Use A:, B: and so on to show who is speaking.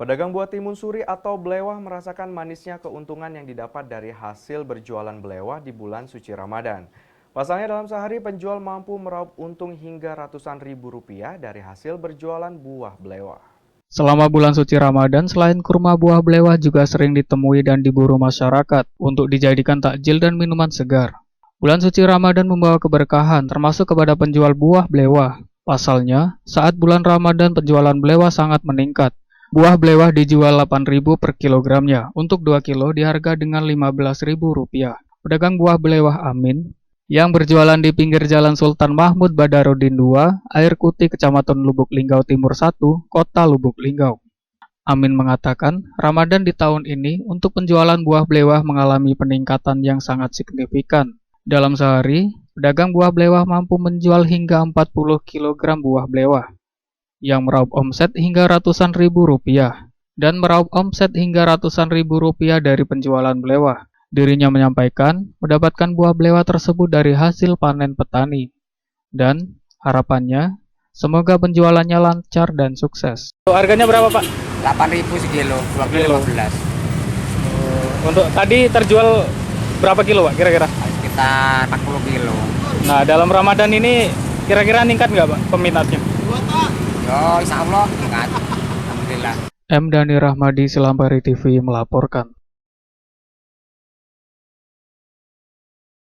A: Pedagang buah timun suri atau belewah merasakan manisnya keuntungan yang didapat dari hasil berjualan belewah di bulan suci Ramadan. Pasalnya dalam sehari penjual mampu meraup untung hingga ratusan ribu rupiah dari hasil berjualan buah belewah.
B: Selama bulan suci Ramadan, selain kurma buah belewah juga sering ditemui dan diburu masyarakat untuk dijadikan takjil dan minuman segar. Bulan suci Ramadan membawa keberkahan termasuk kepada penjual buah belewah. Pasalnya, saat bulan Ramadan penjualan belewah sangat meningkat. Buah belewah dijual 8.000 per kilogramnya, untuk 2 kilo di harga dengan Rp15.000. Pedagang buah belewah Amin yang berjualan di pinggir Jalan Sultan Mahmud Badarudin II, Air Kuti, Kecamatan Lubuk Linggau Timur 1, Kota Lubuk Linggau. Amin mengatakan, Ramadan di tahun ini untuk penjualan buah belewah mengalami peningkatan yang sangat signifikan. Dalam sehari, pedagang buah belewah mampu menjual hingga 40 kg buah belewah, yang meraup omset hingga ratusan ribu rupiah, dan meraup omset hingga ratusan ribu rupiah dari penjualan belewah. Dirinya menyampaikan mendapatkan buah belewah tersebut dari hasil panen petani, dan harapannya semoga penjualannya lancar dan sukses.
C: Harganya berapa, Pak?
D: 8.000 sekilo, 2 kilo 15.
C: Untuk tadi terjual berapa kilo, Pak, kira-kira?
D: Sekitar 40 kilo.
C: Nah, dalam Ramadan ini kira-kira meningkat nggak, Pak, peminatnya?
D: Yo, insya Allah, enggak. Alhamdulillah.
B: M. Dhani Rahmadi, Silambari TV melaporkan.